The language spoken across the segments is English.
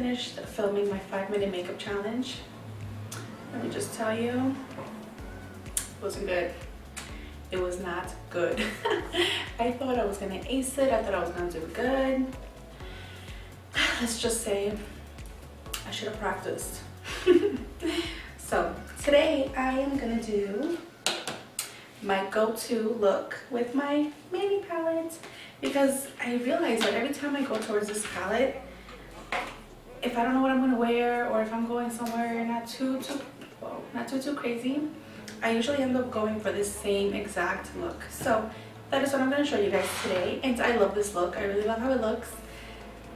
finished filming my 5-minute makeup challenge. Let me just tell you, it wasn't good. It was not good. I thought I was gonna ace it. I thought I was gonna do good. Let's just say I should have practiced. So today I am gonna do my go-to look with my Manny palette, because I realize that every time I go towards this palette, if I don't know what I'm gonna wear, or if I'm going somewhere not too crazy, I usually end up going for this same exact look. So that is what I'm gonna show you guys today, and I love this look. I really love how it looks.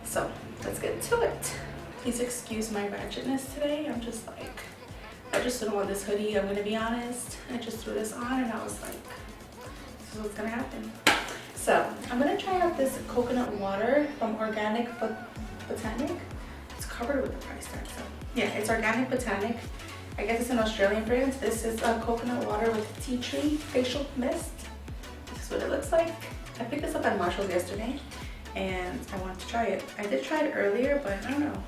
So let's get to it. Please excuse my ratchetness today. I'm just like, I just didn't want this hoodie, I'm gonna be honest. I just threw this on and I was like, this is what's gonna happen. So I'm gonna try out this coconut water from Organic Botanic. It's covered with the price tag, so yeah, it's Organic Botanic. I guess it's an Australian brand. This is a coconut water with tea tree facial mist. This is what it looks like. I picked this up at Marshall's yesterday and I wanted to try it. I did try it earlier, but I don't know.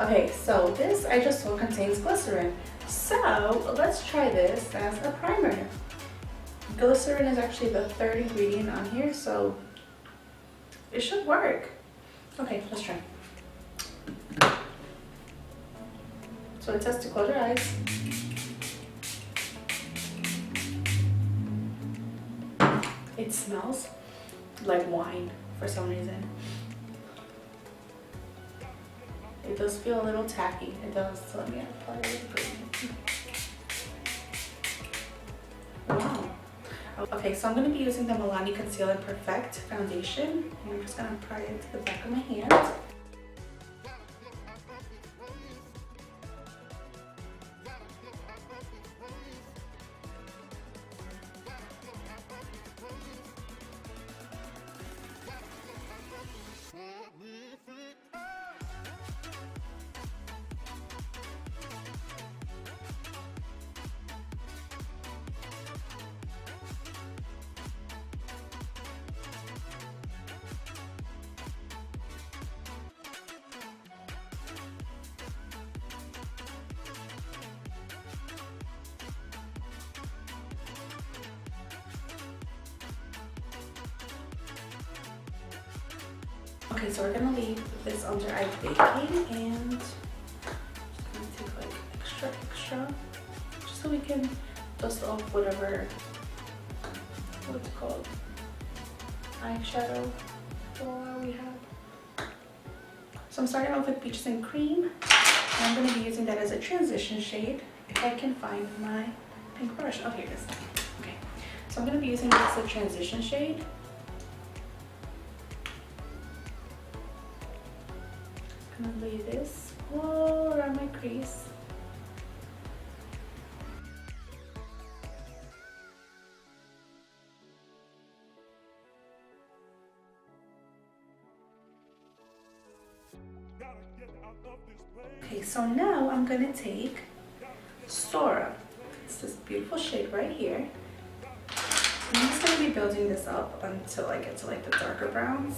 Okay, so this I just saw contains glycerin. So let's try this as a primer. Glycerin is actually the third ingredient on here, so it should work. Okay, let's try. So it says to close your eyes. It smells like wine for some reason. It does feel a little tacky. It does. So let me apply it. Wow. Okay, so I'm going to be using the Milani Conceal and Perfect foundation. And I'm just going to apply it to the back of my hand. Okay, so we're gonna leave this under eye baking, and just gonna take like extra, just so we can dust off whatever, what's it called, eyeshadow we have. So I'm starting off with Peaches and Cream, and I'm gonna be using that as a transition shade if I can find my pink brush. Oh, here it is. Okay, so I'm gonna be using this as a transition shade. I'm gonna lay this all around my crease. Okay, so now I'm gonna take Sora. It's this beautiful shade right here. I'm just gonna be building this up until I get to like the darker browns.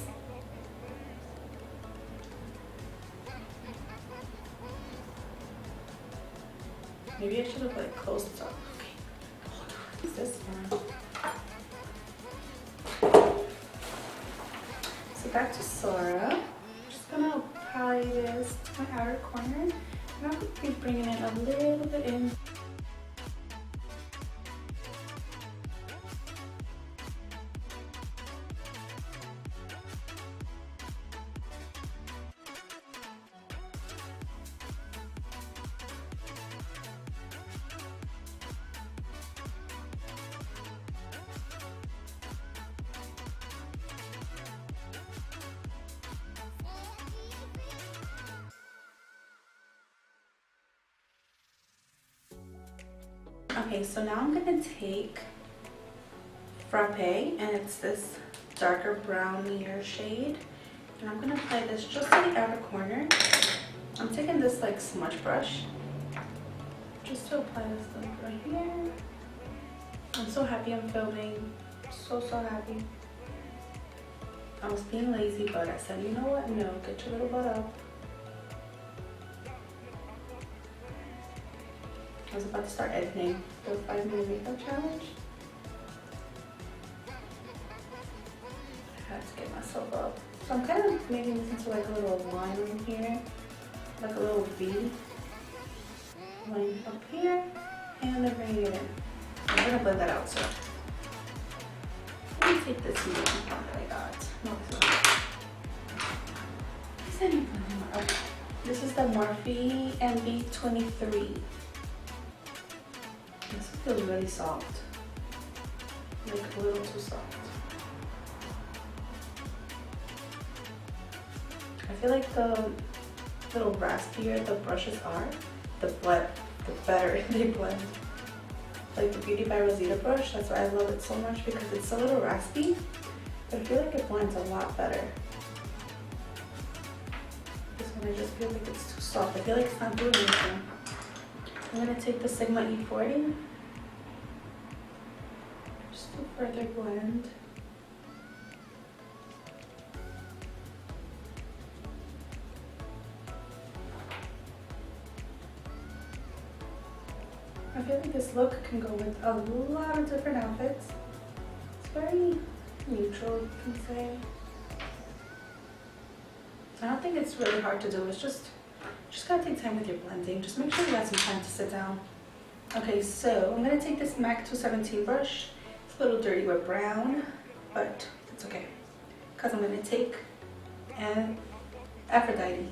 Maybe I should have like closed this up. Okay, hold on. What's this one? So back to Sora. I'm just gonna apply this to my outer corner, and I'm gonna be bringing it a little bit in. Okay, so now I'm gonna take Frappe, and it's this darker brownier shade, and I'm gonna apply this just to the outer corner. I'm taking this like smudge brush just to apply this like right here. I'm so happy I'm filming. So happy. I was being lazy, but I said, you know what? No, get your little butt up. I was about to start editing the 5-minute makeup challenge. I had to get myself up. So I'm kind of making this into like a little line right here, like a little V line up here, and then bringing it in. I'm gonna blend that out. So let me take this medium that I got. No, this one. Is any blending more? Okay. This is the Morphe MB23. This feels really soft, like a little too soft. I feel like the little raspier the brushes are, the better they blend. Like the Beauty by Rosita brush, that's why I love it so much, because it's a little raspy, but I feel like it blends a lot better. This one I just feel like it's too soft. I feel like it's not doing anything. I'm gonna take the Sigma E40 just to further blend. I feel like this look can go with a lot of different outfits. It's very neutral, you can say. I don't think it's really hard to do. It's just gotta take time with your blending. Just make sure you have some time to sit down. Okay, so I'm gonna take this MAC 217 brush. It's a little dirty with brown, but it's okay. Because I'm gonna take an Aphrodite.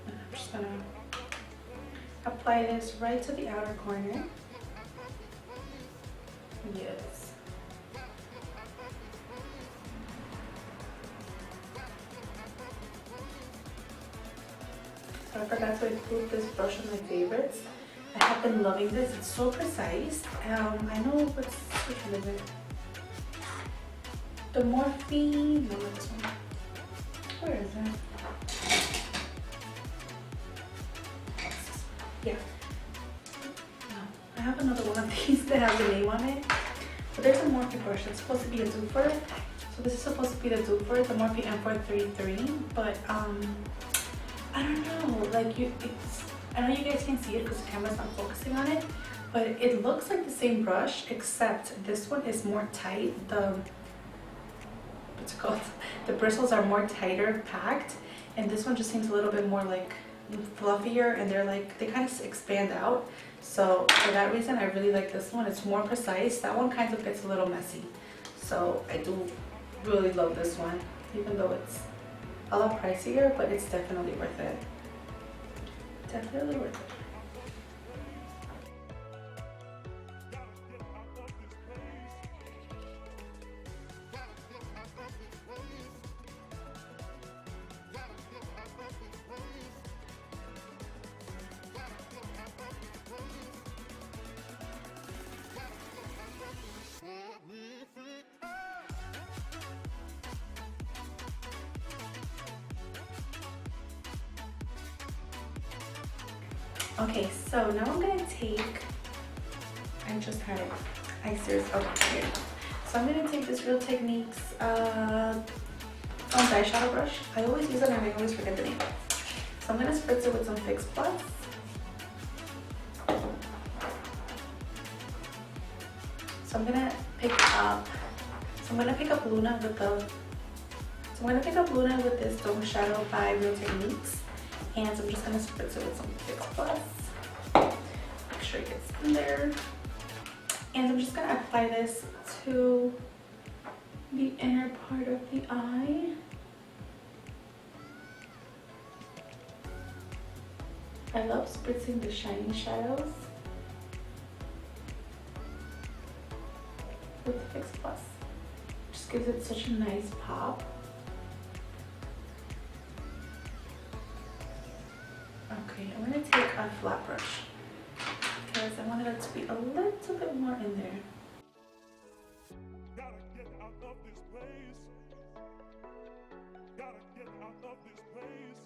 And I'm just gonna apply this right to the outer corner. Yes. So I forgot to include this brush in my favorites. I have been loving this. It's so precise. I know which one is it? The Morphe. No, not this one. Where is it? Yeah. No, I have another one of these that has a name on it. But there's a Morphe brush that's supposed to be a dupe for it. So this is supposed to be the dupe for it, the Morphe M433. But I don't know. Like I know you guys can see it because the camera's not focusing on it. But it looks like the same brush, except this one is more tight. What's it called? The bristles are more tighter packed, and this one just seems a little bit more like fluffier, and they kind of expand out. So for that reason I really like this one. It's more precise. That one kind of gets a little messy, so I do really love this one, even though it's a lot pricier, but it's definitely worth it. Definitely worth it. Okay, so now I'm gonna take, I just had it, I seriously, okay, here. So I'm gonna take this Real Techniques eyeshadow brush. I always use it and I always forget the name. So I'm gonna spritz it with some Fix Plus. So I'm gonna pick up Luna with this Dome Shadow by Real Techniques. And I'm just gonna spritz it with some Fix Plus. Make sure it gets in there. And I'm just gonna apply this to the inner part of the eye. I love spritzing the shiny shadows with Fix Plus. Just gives it such a nice pop. Okay, I'm gonna take a flat brush because I wanted it to be a little bit more in there. Gotta get out of this place. Gotta get out of this place.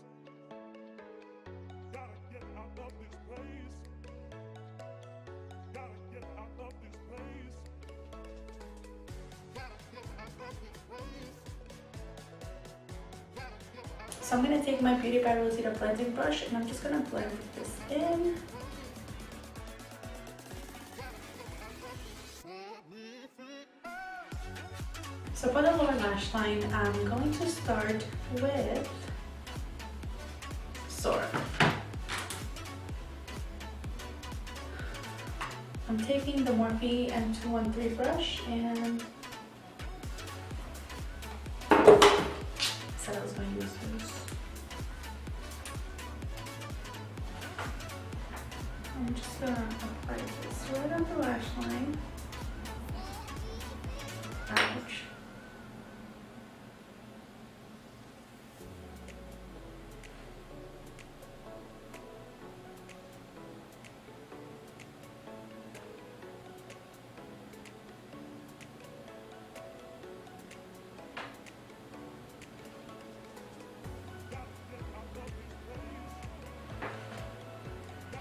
Gotta get out of this place. Gotta get out of this place. Gotta get out of this place. So I'm gonna take my Beauty by Rosita blending brush and I'm just gonna blend this in. So for the lower lash line, I'm going to start with Sora. I'm taking the Morphe M213 brush and I was going to use this. I'm just gonna apply this right on the lash line. Ouch.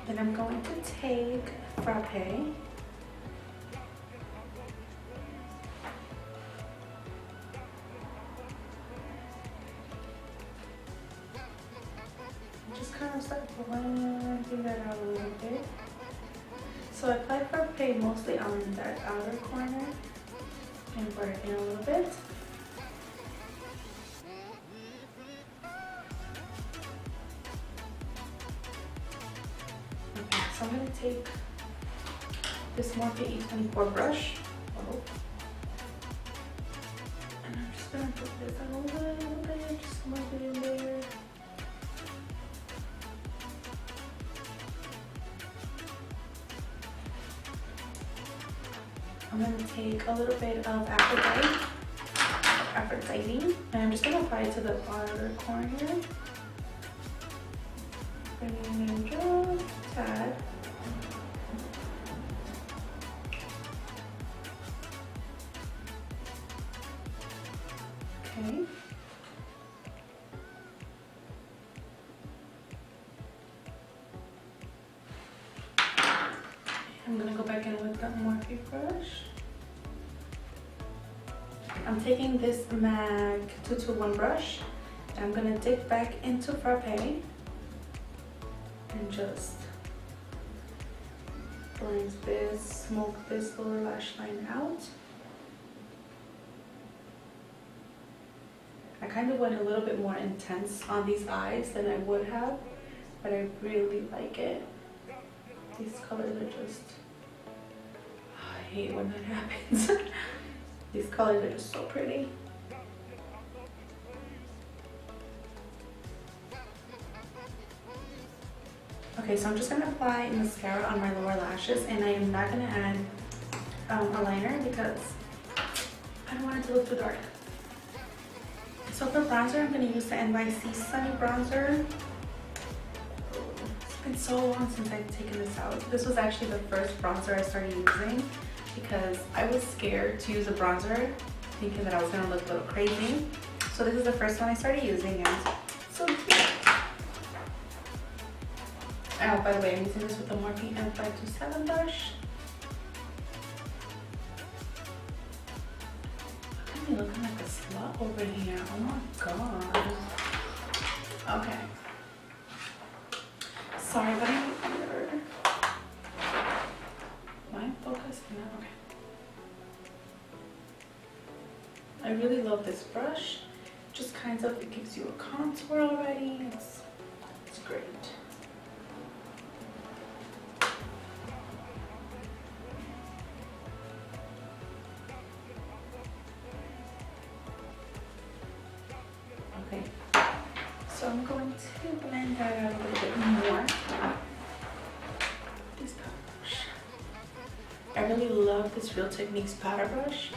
Then I'm going to take Frappe. Just kind of start blending that out a little bit. So I applied Frappe mostly on that outer corner and blur it in a little bit. So I'm going to take this Morphe E24 brush, and I'm just going to put this on a little bit, just smudge it in there. I'm going to take a little bit of Aphrodite, and I'm just going to apply it to the outer corner. Bringing in just a tad. Okay. I'm gonna go back in with the Morphe brush. I'm taking this MAC 221 brush and I'm gonna dip back into Frappe and just blend this, smoke this lower lash line out. I kind of went a little bit more intense on these eyes than I would have, but I really like it. These colors are just, I hate when that happens. These colors are just so pretty. Okay, so I'm just gonna apply mascara on my lower lashes, and I am not gonna add a liner because I don't want it to look too dark. So for bronzer, I'm gonna use the NYC Sunny Bronzer. It's been so long since I've taken this out. This was actually the first bronzer I started using because I was scared to use a bronzer, thinking that I was gonna look a little crazy. So this is the first one I started using, and so cute. Oh, by the way, I'm using this with the Morphe M527 brush. Look at me looking like a slut over here. Oh my god. Okay. Sorry, but I'm weird. Am I focused? No, okay. I really love this brush. Just kind of, it gives you a contour already. It's great. Okay, so I'm going to blend that out a little bit more. This powder brush. I really love this Real Techniques powder brush.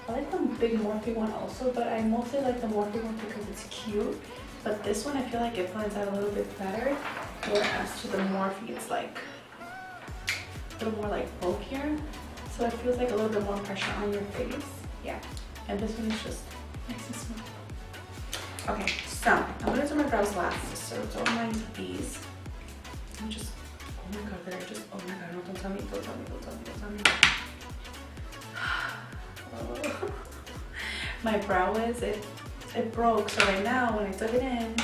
I like the big Morphe one also, but I mostly like the Morphe one because it's cute. But this one, I feel like it blends out a little bit better. Whereas to the Morphe, it's like a little more like bulkier. So it feels like a little bit more pressure on your face. Yeah, and this one is just nice and smooth. Okay, so I'm gonna do my brows last, so don't mind these. I'm just, oh my god, they're just, oh my god, no, don't tell me, don't tell me, don't tell me, don't tell me. Oh. My brow wiz, it it broke. So right now, when I took it in,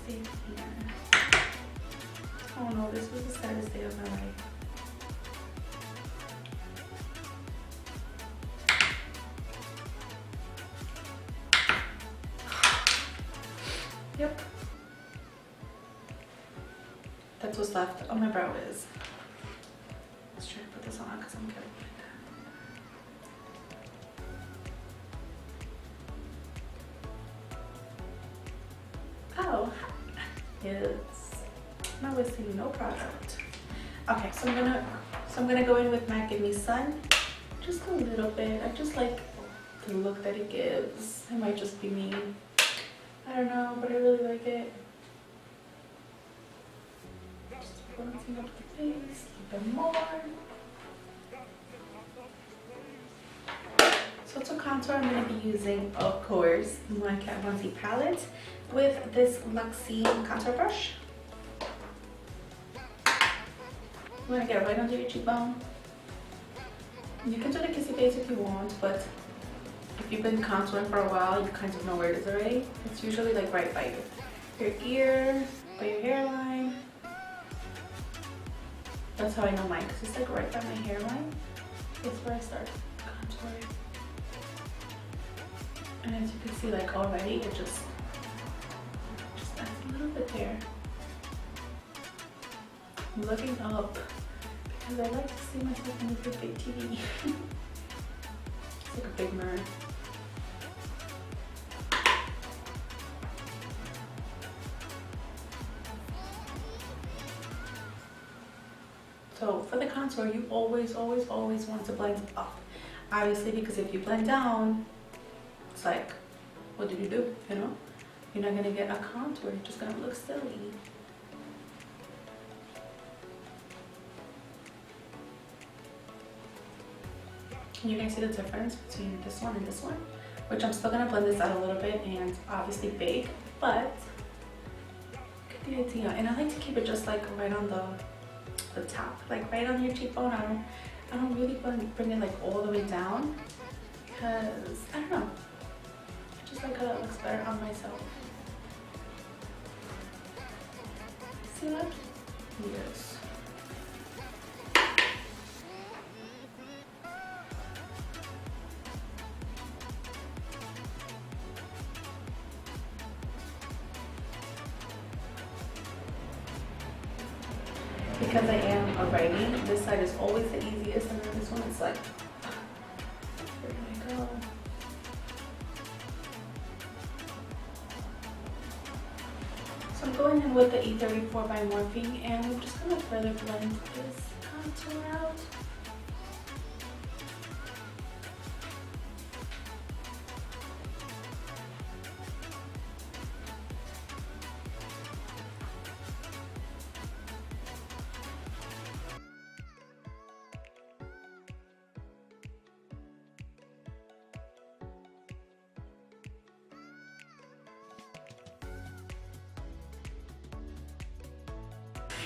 stay here. Oh no, this was the saddest day of my life. Yep. That's what's left on my brow is. Let's try to put this on because I'm getting like that. Oh, yes. I'm not wasting no product. Okay, so I'm gonna go in with MAC Give Me Sun. Just a little bit. I just like the look that it gives. It might just be me. I don't know, but I really like it. Just balancing up the face a bit more. So to contour, I'm going to be using, of course, my Kat Von D palette with this Luxie contour brush. You want to get it right under your cheekbone. You can do the kissy face if you want, but if you've been contouring for a while, you kind of know where it is already. It's usually like right by your ear, by your hairline. That's how I know mine, because it's like right by my hairline. It's where I start contouring. And as you can see, like already, it just adds a little bit there. I'm looking up because I like to see myself in this big TV. It's like a big mirror. So for the contour, you always want to blend up. Obviously, because if you blend down, it's like, what did you do? You know? You're not gonna get a contour, you're just gonna look silly. And you can see the difference between this one and this one, which I'm still gonna blend this out a little bit and obviously bake, but get the idea. And I like to keep it just like right on the top, like right on your cheekbone. I don't really bring it like all the way down because I don't know. I just like how it looks better on myself. See that? Yes. Because I am a righty, this side is always the easiest, and then this one is like, where do I go? So I'm going in with the E34 by Morphe, and I'm just gonna further blend this contour out.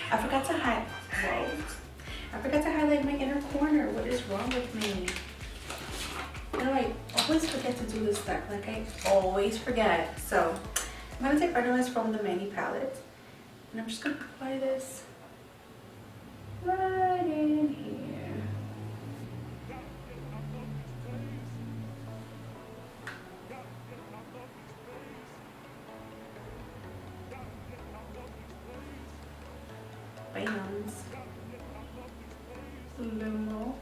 I forgot to highlight my inner corner. What is wrong with me? You know, I always forget to do this step. Like I always forget. So I'm gonna take Mineralize from the Manny palette, and I'm just gonna apply this right in here. Bams. Lumo.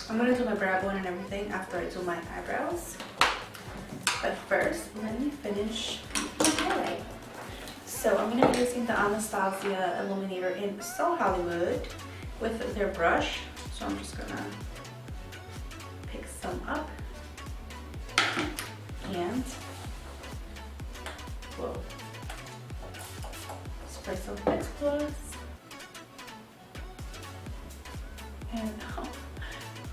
I'm gonna do my brow bone and everything after I do my eyebrows. But first, let me finish my highlight. So I'm gonna be using the Anastasia Illuminator in So Hollywood with their brush. So I'm just gonna pick some up and whoa. Spray some Fix Plus. And oh,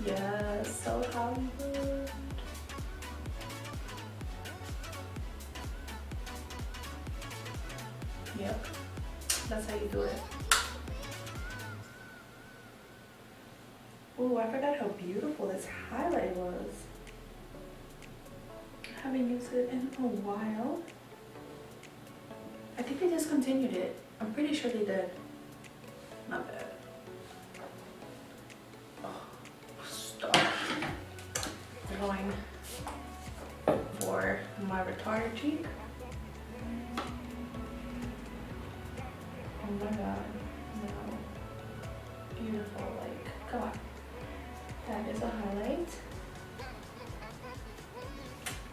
yes, So Hollywood. Yep, that's how you do it. Ooh, I forgot how beautiful this highlight was. I haven't used it in a while. I think they discontinued it. I'm pretty sure they did. Not bad. Oh, stop. I'm going for my retarded cheek. Oh my god. No. Beautiful. Like, come on. That is a highlight.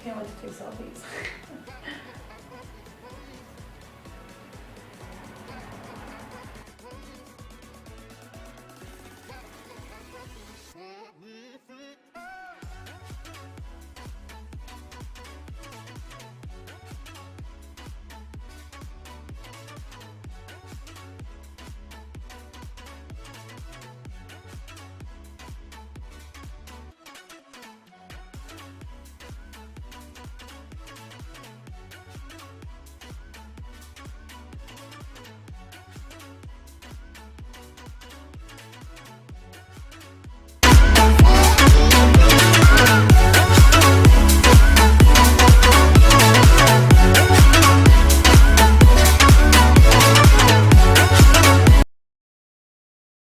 Can't wait to take selfies.